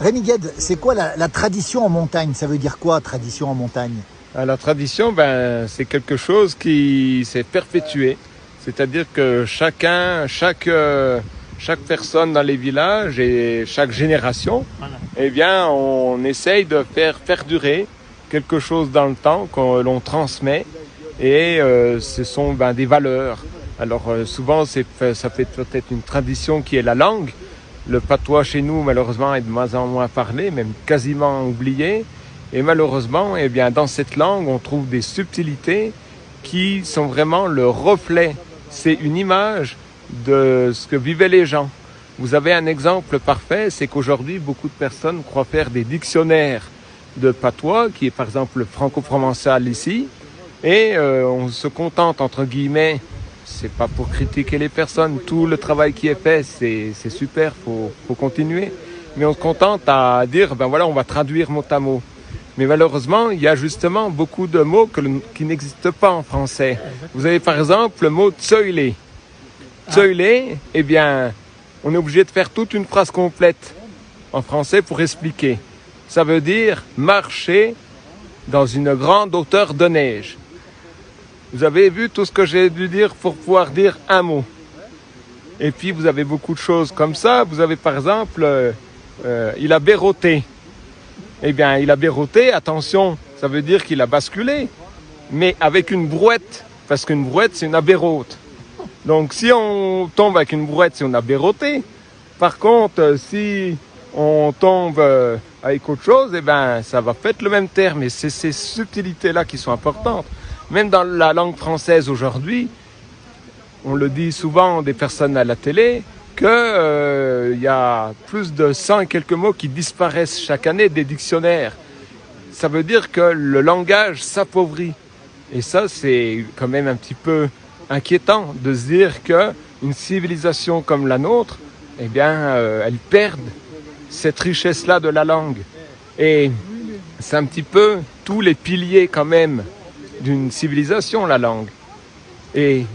Rémi Gued, c'est quoi la tradition en montagne? Ça veut dire quoi, tradition en montagne? La tradition, c'est quelque chose qui s'est perpétué. C'est-à-dire que chaque personne dans les villages et chaque génération, on essaye de faire perdurer quelque chose dans le temps que l'on transmet. Et ce sont des valeurs. Alors souvent, ça fait peut-être une tradition qui est la langue. Le patois chez nous, malheureusement, est de moins en moins parlé, même quasiment oublié. Et malheureusement, dans cette langue, on trouve des subtilités qui sont vraiment le reflet. C'est une image de ce que vivaient les gens. Vous avez un exemple parfait, c'est qu'aujourd'hui, beaucoup de personnes croient faire des dictionnaires de patois, qui est par exemple franco-provençal ici, et on se contente, entre guillemets, c'est pas pour critiquer les personnes, tout le travail qui est fait, c'est super, faut continuer, mais on se contente à dire, on va traduire mot à mot. Mais malheureusement, il y a justement beaucoup de mots qui n'existent pas en français. Vous avez par exemple le mot tsoilé. Tsoilé, on est obligé de faire toute une phrase complète en français pour expliquer. Ça veut dire marcher dans une grande hauteur de neige. Vous avez vu tout ce que j'ai dû dire pour pouvoir dire un mot. Et puis vous avez beaucoup de choses comme ça. Vous avez par exemple, il a béroté. Il a béroté, attention, ça veut dire qu'il a basculé, mais avec une brouette, parce qu'une brouette, c'est une abérote. Donc si on tombe avec une brouette, c'est une abéroté. Par contre, si on tombe avec autre chose, ça va faire le même terme. Et c'est ces subtilités-là qui sont importantes. Même dans la langue française aujourd'hui, on le dit souvent des personnes à la télé, qu'il y a plus de 100 et quelques mots qui disparaissent chaque année des dictionnaires. Ça veut dire que le langage s'appauvrit. Et ça, c'est quand même un petit peu inquiétant de se dire qu'une civilisation comme la nôtre, elle perd cette richesse-là de la langue. Et c'est un petit peu tous les piliers quand même d'une civilisation, la langue. Et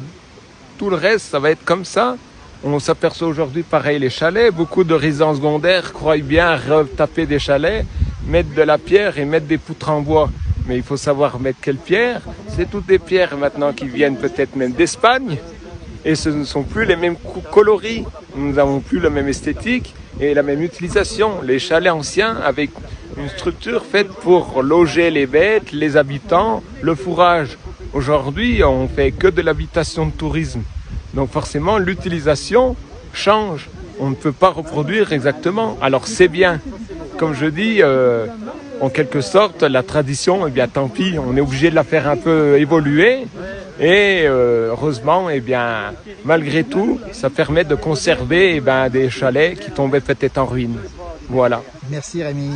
tout le reste, ça va être comme ça. On s'aperçoit aujourd'hui, pareil, les chalets. Beaucoup de résidents secondaires croient bien retaper des chalets, mettre de la pierre et mettre des poutres en bois. Mais il faut savoir mettre quelle pierre. C'est toutes des pierres maintenant qui viennent peut-être même d'Espagne. Et ce ne sont plus les mêmes coloris. Nous n'avons plus la même esthétique et la même utilisation. Les chalets anciens avec une structure faite pour loger les bêtes, les habitants, le fourrage. Aujourd'hui, on fait que de l'habitation de tourisme. Donc forcément, l'utilisation change. On ne peut pas reproduire exactement. Alors c'est bien. Comme je dis, en quelque sorte, la tradition, tant pis, on est obligé de la faire un peu évoluer. Et heureusement, malgré tout, ça permet de conserver des chalets qui tombaient peut-être en ruine. Voilà. Merci Rémi.